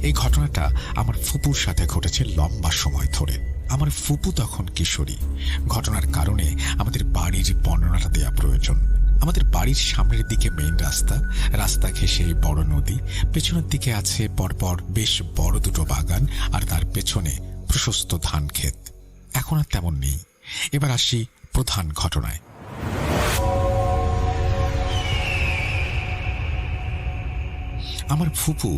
এই ঘটনাটা আমার ফুপুর সাথে ঘটেছে লম্বা সময় ধরে। আমার ফুপু তখন কিশোরী। ঘটনার কারণে আমাদের বাড়ির বর্ণনাটা দেওয়া প্রয়োজন। আমাদের বাড়ির সামনের দিকে মেইন রাস্তা, রাস্তা ঘেঁষে বড় নদী, পেছনের দিকে আছে পরপর বেশ বড় দুটো বাগান, আর তার পেছনে প্রশস্ত ধান ক্ষেত। এখন আর তেমন নেই। এবার আসি প্রধান ঘটনায়। আমার ফুপু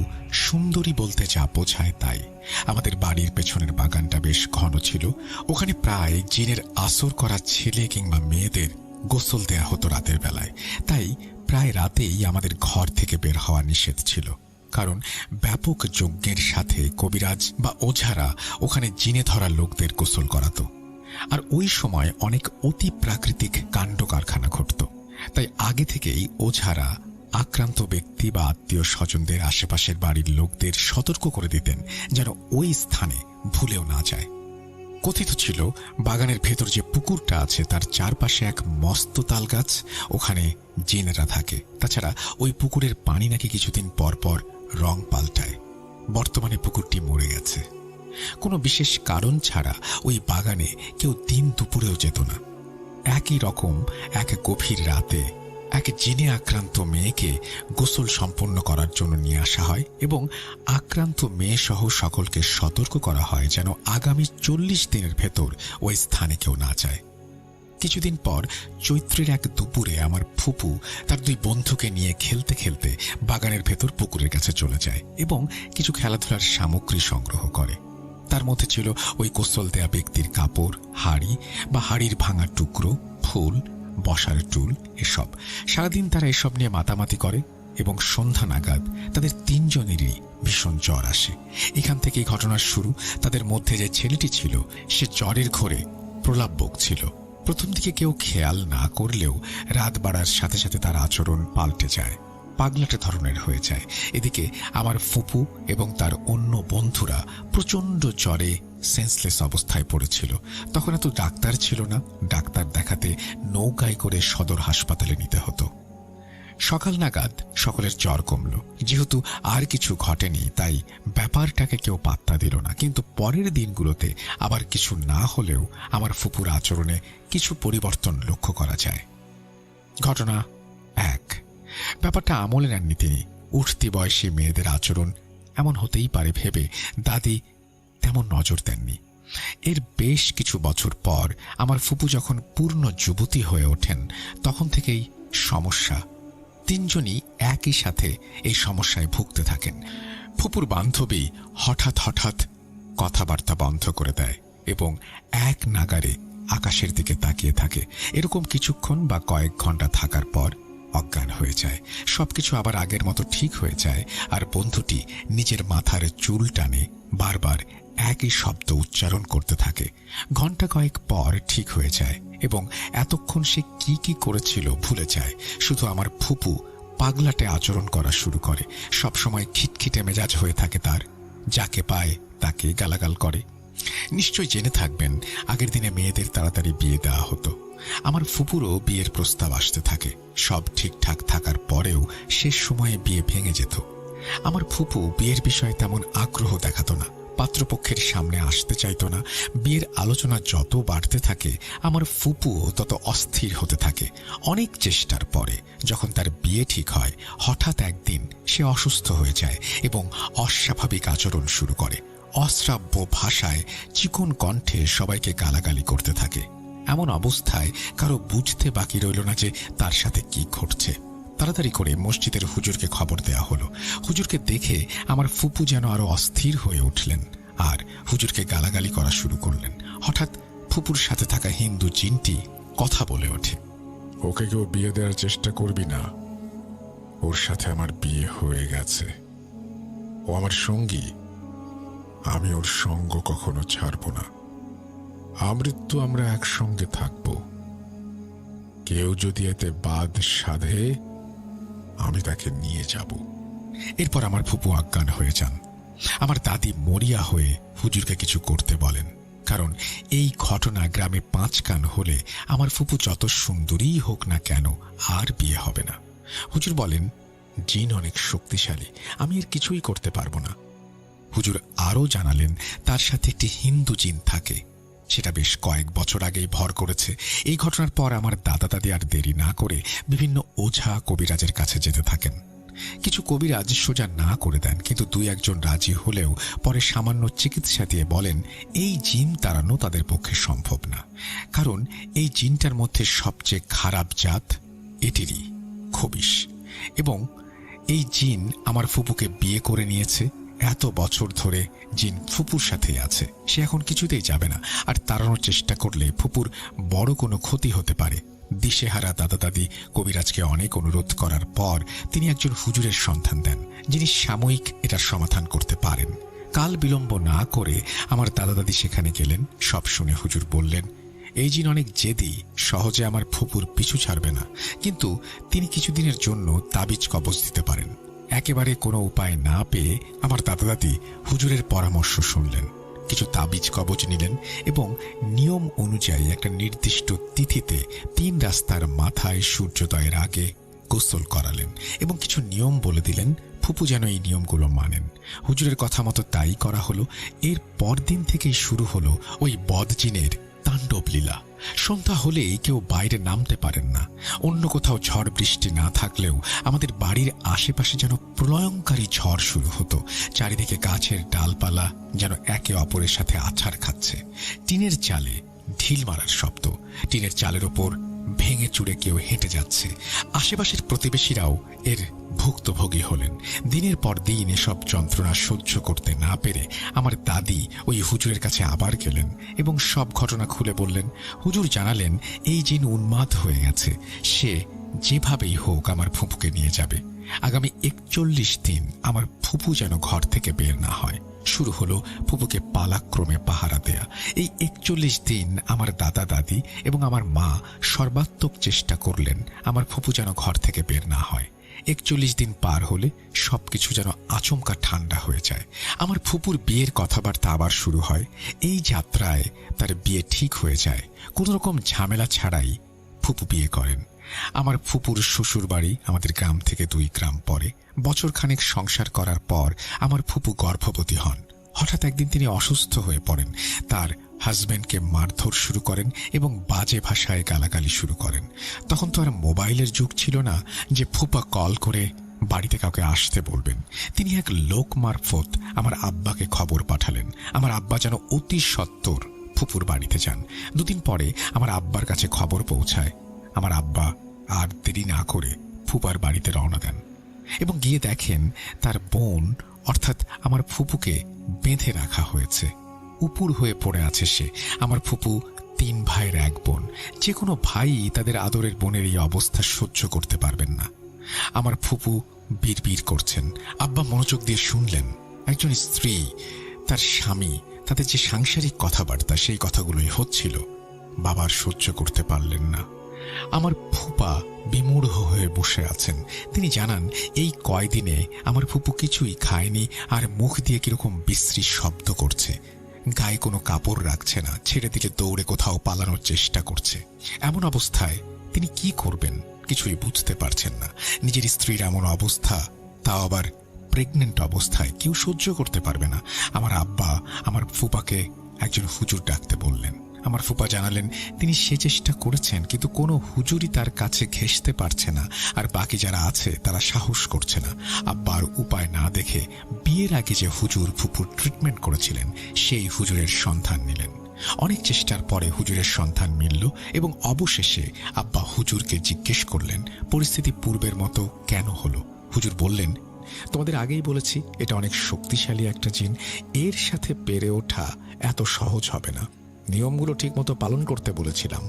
সুন্দরী বলতে যা বোঝায় তাই। আমাদের বাড়ির পেছনের বাগানটা বেশ ঘন ছিল। ওখানে প্রায় জিনের আসর করা ছেলে কিংবা মেয়েদের গোসল দেয়া হতো রাতের বেলায়। তাই প্রায় রাতেই আমাদের ঘর থেকে বের হওয়া নিষেধ ছিল, কারণ ব্যাপক যজ্ঞের সাথে কবিরাজ বা ওঝারা ওখানে জিনে ধরা লোকদের গোসল করাতো। আর ওই সময় অনেক অতি প্রাকৃতিক কাণ্ড কারখানা ঘটত। তাই আগে থেকেই ওঝারা আক্রান্ত ব্যক্তি বা আত্মীয় স্বজনদের আশেপাশের বাড়ির লোকদের সতর্ক করে দিতেন যেন ওই স্থানে ভুলেও না যায়। কথিত ছিল বাগানের ভেতর যে পুকুরটা আছে তার চারপাশে এক মস্ত তাল গাছ, ওখানে জিনেরা থাকে। তাছাড়া ওই পুকুরের পানি নাকি কিছুদিন পর পর রং পাল্টায়। বর্তমানে পুকুরটি মরে গেছে। কোনো বিশেষ কারণ ছাড়া ওই বাগানে কেউ দিন দুপুরেও যেত না। একই রকম এক গভীর রাতে এক জিনে আক্রান্ত মেয়েকে গোসল সম্পন্ন করার জন্য নিয়ে আসা হয় এবং আক্রান্ত মেয়ে সহ সকলকে সতর্ক করা হয় যেন আগামী 40 দিনের ভেতর ওই স্থানে কেউ না যায়। কিছুদিন পর চৈত্রের এক দুপুরে আমার ফুপু তার দুই বন্ধুকে নিয়ে খেলতে খেলতে বাগানের ভেতর পুকুরের কাছে চলে যায় এবং কিছু খেলাধুলার সামগ্রী সংগ্রহ করে। তার মধ্যে ছিল ওই গোসল দেয়া ব্যক্তির কাপড়, হাড়ি বা হাড়ির ভাঙা টুকরো, ফুল, বসার টুল, এসব। সারাদিন তারা এসব নিয়ে মাতামাতি করে এবং সন্ধ্যা নাগাদ তাদের তিনজনেরই ভীষণ জ্বর আসে। এখান থেকেই ঘটনার শুরু। তাদের মধ্যে যে ছেলেটি ছিল সে জ্বরের ঘোরে প্রলাপ বকছিল। প্রথম দিকে কেউ খেয়াল না করলেও রাত বাড়ার সাথে সাথে তার আচরণ পাল্টে যায়, পাগলাটে ধরনের হয়ে যায়। এদিকে আমার ফুপু এবং তার অন্য বন্ধুরা প্রচণ্ড জ্বরে সেন্সলেস অবস্থায় পড়েছিল। তখন এত ডাক্তার ছিল না, ডাক্তার দেখাতে নৌকায় করে সদর হাসপাতালে নিতে হতো। সকাল নাগাদ সকলের জ্বর কমল। যেহেতু আর কিছু ঘটেনি তাই ব্যাপারটাকে কেউ পাত্তা দিল না। কিন্তু পরের দিনগুলোতে আবার কিছু না হলেও আমার ফুপুর আচরণে কিছু পরিবর্তন লক্ষ্য করা যায়। ঘটনা 1, ব্যাপারটা আমলে নেননি তিনি। উঠতি বয়সী মেয়েদের আচরণ এমন হতেই পারে ভেবে দাদি তেমন নজর দেননি। এর বেশ কিছু বছর পর আমার ফুপু যখন পূর্ণ যুবতী হয়ে ওঠেন তখন থেকেই সমস্যা। তিনজনই একই সাথে এই সমস্যায় ভুগতে থাকেন। ফুপুর বান্ধবী হঠাৎ হঠাৎ কথাবার্তা বন্ধ করে দেয় এবং এক নাগারে আকাশের দিকে তাকিয়ে থাকে। এরকম কিছুক্ষণ বা কয়েক ঘন্টা থাকার পর অজ্ঞান হয়ে যায়। সবকিছু আবার আগের মতো ঠিক হয়ে যায় আর বন্ধুটি নিজের মাথার চুল টানে বারবার একই শব্দ উচ্চারণ করতে থাকে। ঘন্টা কয়েক পর ঠিক হয়ে যায় এবং এতক্ষণ সে কি কি করেছিল ভুলে যায়। শুধু আমার ফুপু পাগলাটে আচরণ করা শুরু করে। সবসময় খিটখিটে মেজাজ হয়ে থাকে তার। যাকে পায় তাকে গালাগাল করে। নিশ্চয় জেনে থাকবেন আগের দিনে মেয়েদের তাড়াতাড়ি বিয়ে দেওয়া হতো। আমার ফুপুরও বিয়ের প্রস্তাব আসতে থাকে। সব ঠিকঠাক থাকার পরেও শেষ সময়ে বিয়ে ভেঙে যেত। আমার ফুপু বিয়ের বিষয়ে তেমন আগ্রহ দেখাতো না, পাত্রপক্ষের সামনে আসতে চাইতো না। বিয়ের আলোচনা যত বাড়তে থাকে আমার ফুপুও তত অস্থির হতে থাকে। অনেক চেষ্টার পরে যখন তার বিয়ে ঠিক হয় হঠাৎ একদিন সে অসুস্থ হয়ে যায় এবং অস্বাভাবিক আচরণ শুরু করে। অশ্রাব্য ভাষায় চিকন কণ্ঠে সবাইকে গালাগালি করতে থাকে। এমন অবস্থায় কারো বুঝতে বাকি রইল না যে তার সাথে কি ঘটছে। তাড়াতাড়ি করে মসজিদের হুজুরকে খবর দেয়া হলো। হুজুরকে দেখে আমার ফুপু যেন আরো অস্থির হয়ে উঠলেন আর হুজুরকে গালাগালি করা শুরু করলেন। হঠাৎ ফুপুর সাথে থাকা হিন্দু জিনটি কথা বলে ওঠে, ওকে কেউ বিয়ে দেওয়ার চেষ্টা করবি না। ওর সাথে আমার বিয়ে হয়ে গেছে। ও আমার সঙ্গী, আমি ওর সঙ্গ কখনো ছাড়ব না। আমৃত্যু আমরা একসঙ্গে থাকব। কেউ যদি এতে বাদ সাধে আমি তাকে নিয়ে যাব। এরপর আমার ফুপু অজ্ঞান হয়ে যান। আমার দাদি মরিয়া হয়ে হুজুরকে কিছু করতে বলেন, কারণ এই ঘটনা গ্রামে 5 কান হলে আমার ফুপু যত সুন্দরীই হোক না কেন আর বিয়ে হবে না। হুজুর বলেন, জিন অনেক শক্তিশালী, আমি এর কিছুই করতে পারবো না। হুজুর আরও জানালেন তার সাথে একটি হিন্দু জিন থাকে। সেটা বেশ কয়েক বছর আগেই ভর করেছে। এই ঘটনার পর আমার দাদা দাদি আর দেরি না করে বিভিন্ন ওঝা কবিরাজের কাছে যেতে থাকেন। কিছু কবিরাজ সোজা না করে দেন, কিন্তু দুই একজন রাজি হলেও পরে সামান্য চিকিৎসা দিয়ে বলেন এই জিন তাড়ানো তাদের পক্ষে সম্ভব না, কারণ এই জিনটার মধ্যে সবচেয়ে খারাপ জাত এটিরই খবিশ। এবং এই জিন আমার ফুপুকে বিয়ে করে নিয়েছে। এত বছর ধরে জিন ফুপুর সাথেই আছে। সে এখন কিছুতেই যাবে না, আর তাড়ানোর চেষ্টা করলে ফুপুর বড় কোনো ক্ষতি হতে পারে। দিশেহারা দাদা দাদি কবিরাজকে অনেক অনুরোধ করার পর তিনি একজন হুজুরের সন্ধান দেন, যিনি সাময়িক এটার সমাধান করতে পারেন। কাল বিলম্ব না করে আমার দাদা দাদি সেখানে গেলেন। সব শুনে হুজুর বললেন, এই জিন অনেক জেদি, সহজে আমার ফুপুর পিছু ছাড়বে না, কিন্তু তিনি কিছুদিনের জন্য তাবিজ কবজ দিতে পারেন। একেবারে কোনো উপায় না পেয়ে আমার দাদা দাদি হুজুরের পরামর্শ শুনলেন, কিছু তাবিজ কবজ নিলেন এবং নিয়ম অনুযায়ী একটা নির্দিষ্ট তিথিতে 3 রাস্তার মাথায় সূর্যোদয়ের আগে গোসল করালেন এবং কিছু নিয়ম বলে দিলেন, ফুপু যেন এই নিয়মগুলো মানেন। হুজুরের কথা মতো তাই করা হলো। এর পরদিন থেকেই শুরু হলো ওই বদজিনের তাণ্ডব লীলা। সন্ধ্যা হলেই কেউ বাইরে নামতে পারেন না। অন্য কোথাও ঝড় বৃষ্টি না থাকলেও আমাদের বাড়ির আশেপাশে যেন প্রলয়ঙ্কারী ঝড় শুরু হতো। চারিদিকে গাছের ডালপালা যেন একে অপরের সাথে আছাড় খাচ্ছে। টিনের চালে ঢিল মারার শব্দ, টিনের চালের ওপর ভেঙে চুরে কেউ হেঁটে যাচ্ছে। আশেপাশের প্রতিবেশীরাও এর ভুক্তভোগী হলেন। দিনের পর দিন এসব যন্ত্রণা সহ্য করতে না পেরে আমার দাদি ওই হুজুরের কাছে আবার গেলেন এবং সব ঘটনা খুলে বললেন। হুজুর জানালেন এই জিন উন্মাদ হয়ে গেছে, সে যেভাবেই হোক আমার ফুপুকে নিয়ে যাবে। আগামী 41 দিন আমার ফুপু যেন ঘর থেকে বের না হয়। শুরু হলো ফুপুকে পালাক্রমে পাহারা দেয়া। এই 41 দিন আমার দাদা দাদি এবং আমার মা সর্বাত্মক চেষ্টা করলেন আমার ফুপু যেন ঘর থেকে বের না হয়। 41 দিন পার হলে সবকিছু যেন আচমকা ঠান্ডা হয়ে যায়। আমার ফুপুর বিয়ের কথাবার্তা আবার শুরু হয়। এই যাত্রায় তার বিয়ে ঠিক হয়ে যায়। কোনো রকম ঝামেলা ছাড়াই ফুপু বিয়ে করেন। আমার ফুপুর শ্বশুর বাড়ি আমাদের গ্রাম থেকে 2 গ্রাম পরে। বছরখানেক সংসার করার পর আমার ফুপু গর্ভবতী হন। হঠাৎ একদিন তিনি অসুস্থ হয়ে পড়েন। তার হাজব্যান্ডকে মারধর শুরু করেন এবং বাজে ভাষায় গালাগালি শুরু করেন। তখন তো আর মোবাইলের যুগ ছিল না যে ফুপা কল করে বাড়িতে কাউকে আসতে বলবেন। তিনি এক লোক মারফত আমার আব্বাকে খবর পাঠালেন। আমার আব্বা যেন অতি সত্বর ফুপুর বাড়িতে যান। 2 দিন পরে আমার আব্বার কাছে খবর পৌঁছায়। আমার আব্বা আর দেরি না করে ফুপার বাড়িতে রওনা দেন এবং গিয়ে দেখেন তার বোন অর্থাৎ আমার ফুপুকে বেঁধে রাখা হয়েছে। উপুর হয়ে পড়ে আছে সে। আমার ফুপু 3 ভাইয়ের 1 বোন। যে কোনো ভাই তাদের আদরের বোনের এই অবস্থা সহ্য করতে পারবেন না। আমার ফুপু বিড়বিড় করছেন। আব্বা মনোযোগ দিয়ে শুনলেন। একজন স্ত্রী, তার স্বামী, তাদের যে সাংসারিক কথাবার্তা সেই কথাগুলোই হচ্ছিল। বাবার সহ্য করতে পারলেন না। আমার ফুপা বিমূঢ় হয়ে বসে আছেন। তিনি জানান এই কয়দিনে আমার ফুপু কিছুই খায়নি আর মুখ দিয়ে কিরকম বিশ্রী শব্দ করছে। গায়ে কোনো কাপড় রাখছে না, ছেড়ে দিলে দৌড়ে কোথাও পালানোর চেষ্টা করছে। এমন অবস্থায় তিনি কি করবেন কিছুই বুঝতে পারছেন না। নিজের স্ত্রীর এমন অবস্থা, তাও আবার প্রেগনেন্ট অবস্থায়, কেউ সহ্য করতে পারবে না। আমার আব্বা আমার ফুপাকে একজন হুজুর ডাকতে বললেন। আমার ফুপা জানালেন তিনি সে চেষ্টা করেছেন, কিন্তু কোনো হুজুরই তার কাছে ঘেঁষতে পারছে না, আর বাকি যারা আছে তারা সাহস করছে না। আব্বার উপায় না দেখে বিয়ের আগে যে হুজুর ফুপুর ট্রিটমেন্ট করেছিলেন সেই হুজুরের সন্ধান নিলেন। অনেক চেষ্টার পরে হুজুরের সন্ধান মিলল এবং অবশেষে আব্বা হুজুরকে জিজ্ঞেস করলেন পরিস্থিতি পূর্বের মতো কেন হলো। হুজুর বললেন, তোমাদের আগেই বলেছি এটা অনেক শক্তিশালী একটা জিন, এর সাথে পেরে ওঠা এত সহজ হবে না। নিয়মগুলো ঠিকমতো পালন করতে বলেছিলাম।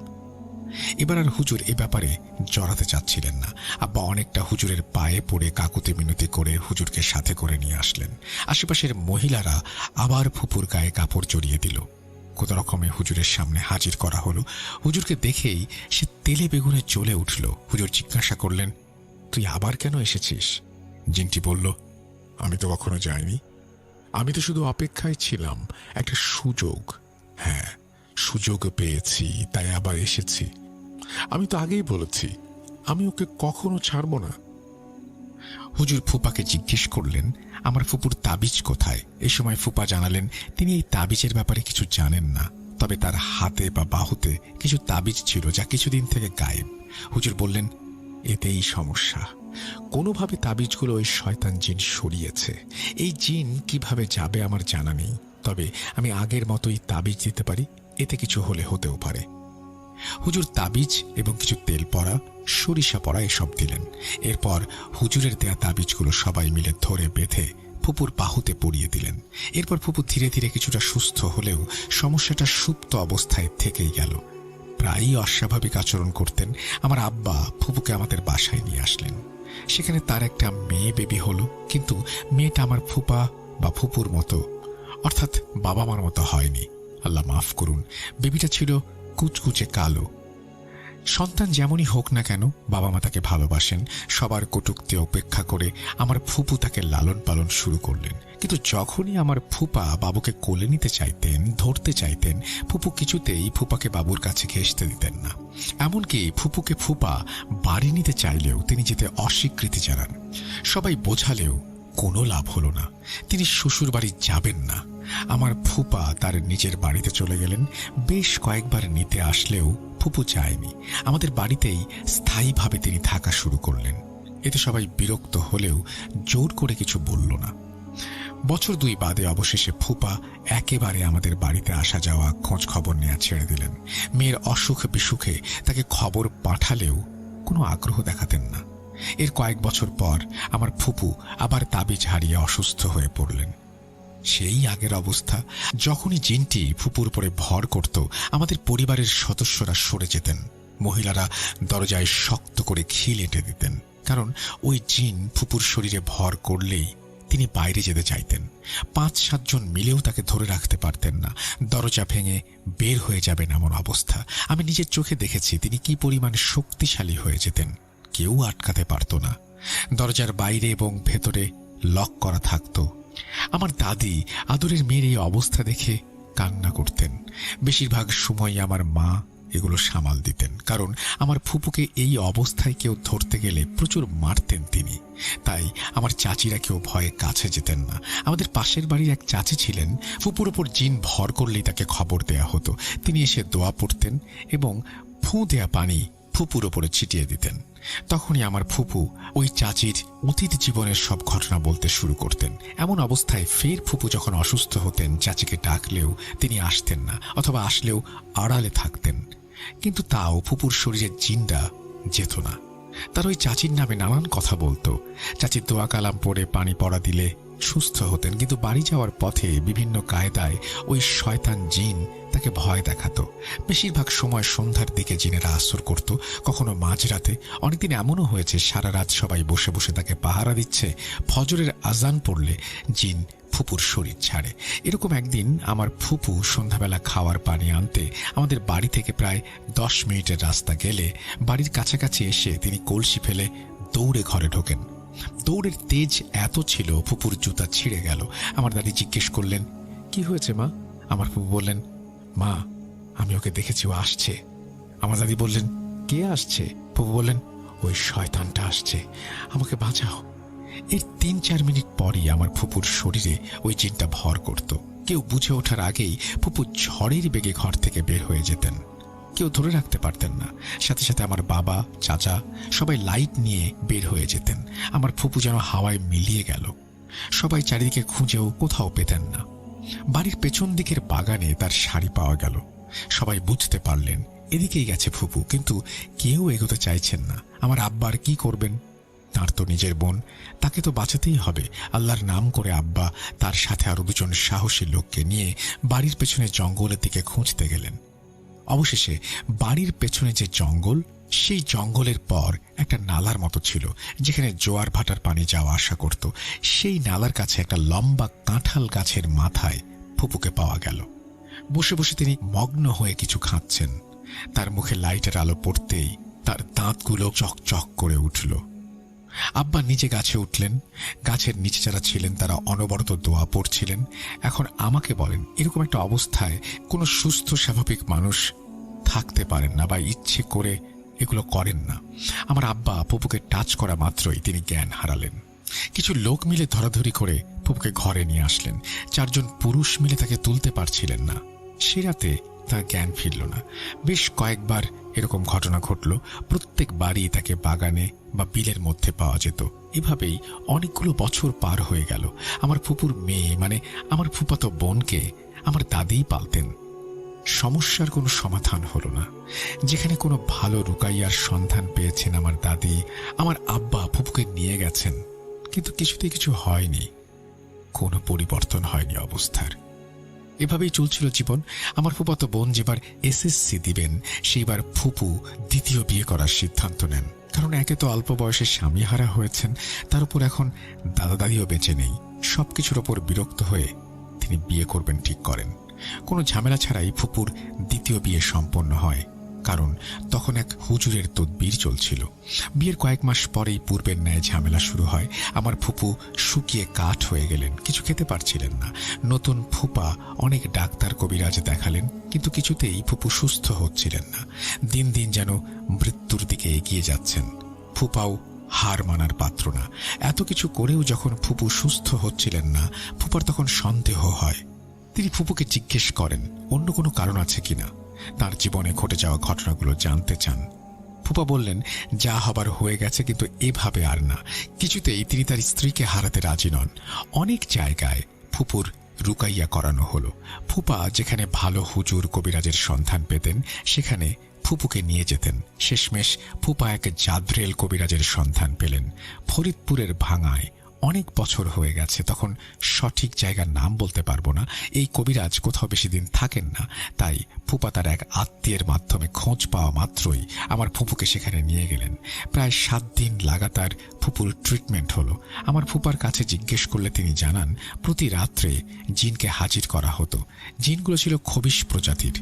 এবার আর হুজুর এ ব্যাপারে জড়াতে চাচ্ছিলেন না। আব্বা অনেকটা হুজুরের পায়ে পড়ে কাকুতি মিনতি করে হুজুরকে সাথে করে নিয়ে আসলেন। আশেপাশের মহিলারা আবার ফুপুর গায়ে কাপড় জড়িয়ে দিল। কোন রকমে হুজুরের সামনে হাজির করা হলো। হুজুরকে দেখেই সে তেলে বেগুনে জ্বলে উঠল। হুজুর জিজ্ঞাসা করলেন, তুই আবার কেন এসেছিস? জিনটি বলল, আমি তো কখনো যাইনি। আমি তো শুধু অপেক্ষায় ছিলাম একটা সুযোগ। হ্যাঁ, সুযোগ পেয়েছি, তাই আবার এসেছি। আমি তো আগেই বলেছি আমি ওকে কখনো ছাড়ব না। হুজুর ফুপাকে জিজ্ঞেস করলেন আমার ফুপুর তাবিজ কোথায়। এই সময় ফুপা জানালেন তিনি এই তাবিজের ব্যাপারে কিছু জানেন না, তবে তার হাতে বা বাহুতে কিছু তাবিজ ছিল যা কিছুদিন থেকে গায়েব। হুজুর বললেন এতেই সমস্যা, কোনোভাবে তাবিজগুলো ওই শয়তান জিন সরিয়েছে। এই জিন কিভাবে যাবে আমার জানা নেই, তবে আমি আগের মতোই তাবিজ দিতে পারি, এতে কিছু হলে হতেও পারে। হুজুর তাবিজ এবং কিছু তেল পড়া, সরিষা পড়া এসব দিলেন। এরপর হুজুরের দেয়া তাবিজগুলো সবাই মিলে ধরে বেঁধে ফুপুর বাহুতে পরিয়ে দিলেন। এরপর ফুপু ধীরে ধীরে কিছুটা সুস্থ হলেও সমস্যাটা সুপ্ত অবস্থায় থেকেই গেল। প্রায়ই অস্বাভাবিক আচরণ করতেন। আমার আব্বা ফুপুকে আমাদের বাসায় নিয়ে আসলেন। সেখানে তার একটা মেয়ে বেবি হলো, কিন্তু মেয়েটা আমার ফুপা বা ফুপুর মতো, অর্থাৎ বাবা মার মতো হয়নি। আল্লাহ মাফ করুন, বেবিটা ছিল কুচকুচে কালো। সন্তান যেমনই হোক না কেন বাবা মা তাকে ভালোবাসেন। সবার কটূক্তি উপেক্ষা করে আমার ফুপু তাকে লালন পালন শুরু করলেন। কিন্তু যখনই আমার ফুপা বাবুকে কোলে নিতে চাইতেন, ধরতে চাইতেন, ফুপু কিছুতেই ফুপাকে বাবুর কাছে ঘেঁষতে দিতেন না। এমনকি ফুপুকে ফুপা বাড়ি নিতে চাইলেও তিনি যেতে অস্বীকৃতি জানান। সবাই বোঝালেও কোনো লাভ হলো না, তিনি শ্বশুর বাড়ি যাবেন না। আমার ফুপা তার নিজের বাড়িতে চলে গেলেন। বেশ কয়েকবার নিতে আসলেও ফুপু চায়নি। আমাদের বাড়িতেই স্থায়ীভাবে তিনি থাকা শুরু করলেন। এতে সবাই বিরক্ত হলেও জোর করে কিছু বলল না। বছর 2 বাদে অবশেষে ফুপা একেবারে আমাদের বাড়িতে আসা যাওয়া, খোঁজ খবর নেওয়া ছেড়ে দিলেন। মেয়ের অসুখ বিসুখে তাকে খবর পাঠালেও কোনো আগ্রহ দেখাতেন না। এর কয়েক বছর পর আমার ফুপু আবার তাবিজ হারিয়ে অসুস্থ হয়ে পড়লেন। সেই আগের অবস্থা। যখনই জিনটি ফুপুর উপরে ভর করত, আমাদের পরিবারের সদস্যরা সরে যেতেন। মহিলারা দরজায় শক্ত করে খিল এঁটে দিতেন, কারণ ওই জিন ফুপুর শরীরে ভর করলেই তিনি বাইরে যেতে চাইতেন। 5-7 জন মিলেও তাকে ধরে রাখতে পারতেন না। দরজা ভেঙে বের হয়ে যাবেন এমন অবস্থা। আমি নিজের চোখে দেখেছি তিনি কি পরিমাণ শক্তিশালী হয়ে যেতেন, কেউ আটকাতে পারত না। দরজার বাইরে এবং ভেতরে লক করা থাকত। আমার দাদি আদরের মেয়ের এই অবস্থা দেখে কান্না করতেন। বেশিরভাগ সময় আমার মা এগুলো সামাল দিতেন, কারণ আমার ফুপুকে এই অবস্থায় কেউ ধরতে গেলে প্রচুর মারতেন তিনি। তাই আমার চাচিরা কেউ ভয়ে কাছে যেতেন না। আমাদের পাশের বাড়ির এক চাচি ছিলেন, ফুপুর ওপর জিন ভর করলেই তাকে খবর দেয়া হতো। তিনি এসে দোয়া পড়তেন এবং ফুঁ দেয়া পানি ফুপুর ওপরে ছিটিয়ে দিতেন। তখনই আমার ফুপু ওই চাচির অতীত জীবনের সব ঘটনা বলতে শুরু করতেন। এমন অবস্থায় ফের ফুপু যখন অসুস্থ হতেন, চাচিকে ডাকলেও তিনি আসতেন না, অথবা আসলেও আড়ালে থাকতেন। কিন্তু তাও ফুপুর শরীরের জিনটা যেত না। তার ওই চাচির নামে নানান কথা বলতো। চাচির দোয়া কালাম পড়ে পানি পড়া দিলে সুস্থ হতেন, কিন্তু বাড়ি যাওয়ার পথে বিভিন্ন কায়দায় ওই শয়তান জিন তাকে ভয় দেখাতো। বেশিরভাগ সময় সন্ধ্যার দিকে জিনেরা আসর করত, কখনো মাঝরাতে। অনেকদিন এমনও হয়েছে সারা রাত সবাই বসে বসে তাকে পাহারা দিচ্ছে। ফজরের আজান পড়লে জিন ফুপুর শরীর ছাড়ে। এরকম একদিন আমার ফুপু সন্ধ্যাবেলা খাওয়ার পানি আনতে আমাদের বাড়ি থেকে প্রায় 10 মিনিটের রাস্তা গেলে বাড়ির কাছাকাছি এসে তিনি কলসি ফেলে দৌড়ে ঘরে ঢোকেন। দৌড়ের তেজ এত ছিল ফুপুর জুতা ছিঁড়ে গেল। আমার দাদি জিজ্ঞেস করলেন কি হয়েছে মা? আমার ফুপু বললেন মা, আমি ওকে দেখেছি, ও আসছে। আমার দাদি বললেন কে আসছে? ফুপু বললেন ওই শয়তানটা আসছে, আমাকে বাঁচাও। এর 3-4 মিনিট পরই আমার ফুপুর শরীরে ওই জিনটা ভর করত। কেউ বুঝে ওঠার আগেই ফুপু ঝড়ের বেগে ঘর থেকে বের হয়ে যেতেন। কেউ ধরে রাখতে পারতেন না। সাথে সাথে আমার বাবা, চাচা সবাই লাইট নিয়ে বের হয়ে যেতেন। আমার ফুপু যেন হাওয়ায় মিলিয়ে গেল। সবাই চারিদিকে খুঁজেও কোথাও পেতেন না। বাড়ির পেছন দিকের বাগানে তার শাড়ি পাওয়া গেল। সবাই বুঝতে পারলেন এদিকেই গেছে ফুপু, কিন্তু কেউ এগোতে চাইছেন না। আমার আব্বার কি করবেন? তার তো নিজের বোন, তাকে তো বাঁচাতেই হবে। আল্লাহর নাম করে আব্বা তার সাথে আরো 2 জন সাহসী লোককে নিয়ে বাড়ির পেছনে জঙ্গলের দিকে খুঁজতে গেলেন। অবশেষে বাড়ির পেছনে যে জঙ্গল, সেই জঙ্গলের পর একটা নালার মতো ছিল, যেখানে জোয়ার ভাটার পানি যাওয়া আসা করত। সেই নালার কাছে একটা লম্বা কাঁঠাল গাছের মাথায় ফুপুকে পাওয়া গেল। বসে বসে তিনি মগ্ন হয়ে কিছু খাচ্ছেন। তার মুখে লাইটের আলো পড়তেই তার দাঁতগুলো চকচক করে উঠল। আব্বা নিজে গাছে উঠলেন। গাছের নিচে যারা ছিলেন তারা অনবরত দোয়া পড়ছিলেন। এখন আমাকে বলেন, এরকম একটা অবস্থায় কোনো সুস্থ স্বাভাবিক মানুষ থাকতে পারেন না বা ইচ্ছে করে এগুলো করেন না। আমার আব্বা ফুপুকে টাচ করা মাত্রই তিনি জ্ঞান হারালেন। কিছু লোক মিলে ধরাধরি করে ফুপুকে ঘরে নিয়ে আসলেন। 4 জন পুরুষ মিলে তাকে তুলতে পারছিলেন না। সে রাতে তার জ্ঞান ফিরল না। বেশ কয়েকবার এরকম ঘটনা ঘটল। প্রত্যেকবারই তাকে বাগানে বা বিলের মধ্যে পাওয়া যেত। এভাবেই অনেকগুলো বছর পার হয়ে গেল। আমার ফুপুর মেয়ে মানে আমার ফুফাতো বোনকে আমার দাদিই পালতেন। সমস্যার কোনো সমাধান হলো না। যেখানে কোনো ভালো রুকাইয়ার সন্ধান পেয়েছেন আমার দাদি, আমার আব্বা ফুপুকে নিয়ে গেছেন, কিন্তু কিছুতেই কিছু হয়নি। কোনো পরিবর্তন হয়নি অবস্থার। এভাবেই চলছিল জীবন। আমার ফুফাতো বোন যেবার এসএসসি দিবেন, সেইবার ফুপু দ্বিতীয় বিয়ে করার সিদ্ধান্ত নেন। কারণ একে তো অল্প বয়সে স্বামী হারা হয়েছেন, তার উপর এখন দাদা দাদিও বেঁচে নেই। সবকিছুর ওপর বিরক্ত হয়ে তিনি বিয়ে করবেন ঠিক করেন। কোনো ঝামেলা ছাড়াই ফুপুর দ্বিতীয় বিয়ে সম্পন্ন হয়। কারণ তখন এক হুজুরের তদবির চলছিল। বিয়ের কয়েক মাস পরেই পূর্বের ন্যায় ঝামেলা শুরু হয়। আমার ফুপু শুকিয়ে কাঠ হয়ে গেলেন, কিছু খেতে পারছিলেন না। নতুন ফুপা অনেক ডাক্তার কবিরাজ দেখালেন, কিন্তু কিছুতেই ফুপু সুস্থ হচ্ছিলেন না। দিন দিন যেন মৃত্যুর দিকে এগিয়ে যাচ্ছেন। ফুপাও হার মানার পাত্র না। এত কিছু করেও যখন ফুপু সুস্থ হচ্ছিলেন না, ফুপার তখন সন্দেহ হয়। তিনি ফুপুকে জিজ্ঞেস করেন অন্য কোনো কারণ আছে কিনা, তার জীবনে ঘটে যাওয়া ঘটনাগুলো জানতে চান। ফুপা বললেন যা হবার হয়ে গেছে, কিন্তু এভাবে আর না। কিছুতেই তিনি তার স্ত্রীকে হারাতে রাজি নন। অনেক জায়গায় ফুপুর রুকাইয়া করানো হলো। ফুপা যেখানে ভালো হুজুর কবিরাজের সন্ধান পেতেন, সেখানে ফুপুকে নিয়ে যেতেন। শেষমেশ ফুপা এক জাদ্রেল কবিরাজের সন্ধান পেলেন ফরিদপুরের ভাঙায়। অনেক বছর হয়ে গেছে, তখন সঠিক জায়গার নাম বলতে পারবো না। এই কবিরাজ কোথাও বেশি দিন থাকেন না, তাই ফুপা তার এক আত্মীয়ের মাধ্যমে খোঁজ পাওয়া মাত্রই আমার ফুপুকে সেখানে নিয়ে গেলেন। প্রায় 7 দিন লাগাতার ফুপুর ট্রিটমেন্ট হলো। আমার ফুপার কাছে জিজ্ঞেস করলে তিনি জানান প্রতি রাত্রে জিনকে হাজির করা হতো। জিনগুলো ছিল খবিশ প্রজাতির।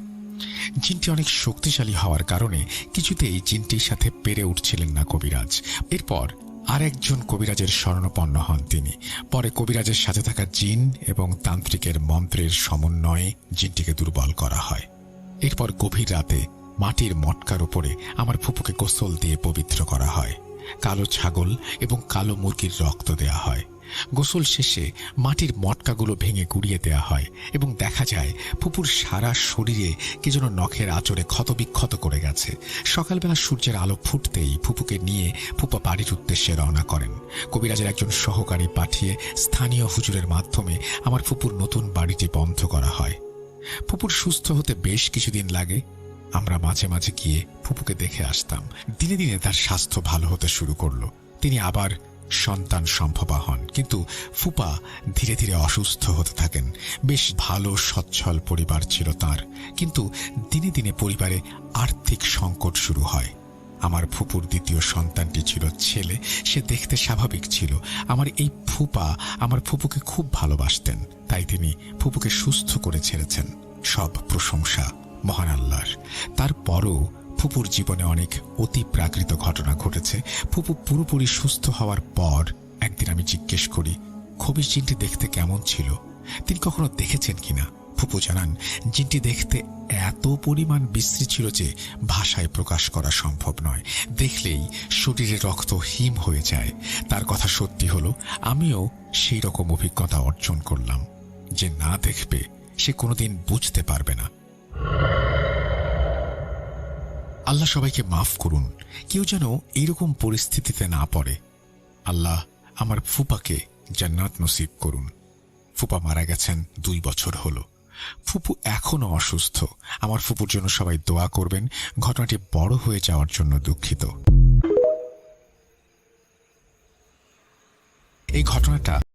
জিনটি অনেক শক্তিশালী হওয়ার কারণে কিছুতেই জিনটির সাথে পেরে উঠছিলেন না কবিরাজ। এরপর আর একজন কবিরাজের শরণাপন্ন হন তিনি। পরে কবিরাজের সাথে থাকা জিন এবং তান্ত্রিকের মন্ত্রের সমন্বয়ে জিনটিকে দুর্বল করা হয়। এরপর গভীর রাতে মাটির মটকার উপরে আমার ফুপুকে গোসল দিয়ে পবিত্র করা হয়। কালো ছাগল এবং কালো মুরগির রক্ত দেয়া হয়। গোসল শেষে মাটির মটকাগুলো ভেঙে গুড়িয়ে দেয়া হয় এবং দেখা যায় ফুপুর সারা শরীরে কে যেন নখের আঁচড়ে ক্ষতবিক্ষত করে গেছে। সকালবেলা সূর্যের আলো ফুটতেই ফুপুকে নিয়ে ফুপা বাড়ির উদ্দেশ্যে রওনা করেন। কবিরাজের একজন সহকারী পাঠিয়ে স্থানীয় হুজুরের মাধ্যমে আমার ফুপুর নতুন বাড়িটি বন্ধ করা হয়। ফুপুর সুস্থ হতে বেশ কিছুদিন লাগে। আমরা মাঝে মাঝে গিয়ে ফুপুকে দেখে আসতাম। দিনে দিনে তার স্বাস্থ্য ভালো হতে শুরু করলো। তিনি আবার সন্তান সম্ভবা হন, কিন্তু ফুপা ধীরে ধীরে অসুস্থ হতে থাকেন। বেশ ভালো সচ্ছল পরিবার ছিল তার, কিন্তু দিনে দিনে পরিবারে আর্থিক সংকট শুরু হয়। আমার ফুপুর দ্বিতীয় সন্তানটি ছিল ছেলে। সে দেখতে স্বাভাবিক ছিল। আমার এই ফুপা আমার ফুপুকে খুব ভালোবাসতেন, তাই তিনি ফুপুকে সুস্থ করে ছেড়েছেন। সব প্রশংসা মহান আল্লাহর। তারপরও ফুপুর জীবনে অনেক অতি প্রাকৃত ঘটনা ঘটেছে। ফুপু পুরোপুরি সুস্থ হওয়ার পর একদিন আমি জিজ্ঞেস করি খবিশ জিনটি দেখতে কেমন ছিল, তিনি কখনো দেখেছেন কিনা। ফুপু জানান জিনটি দেখতে এত পরিমাণ বিশ্রী ছিল যে ভাষায় প্রকাশ করা সম্ভব নয়। দেখলেই শরীরে রক্ত হিম হয়ে যায়। তার কথা সত্যি হলো, আমিও সেই রকম অভিজ্ঞতা অর্জন করলাম। যে না দেখবে সে কোনোদিন বুঝতে পারবে না। আল্লাহ সবাইকে মাফ করুন, কেউ যেন এইরকম পরিস্থিতিতে না পড়ে। আল্লাহ আমার ফুপাকে জান্নাত নসিব করুন। ফুপা মারা গেছেন 2 বছর হলো। ফুপু এখনো অসুস্থ। আমার ফুপুর জন্য সবাই দোয়া করবেন। ঘটনাটি বড় হয়ে যাওয়ার জন্য দুঃখিত। এই ঘটনাটা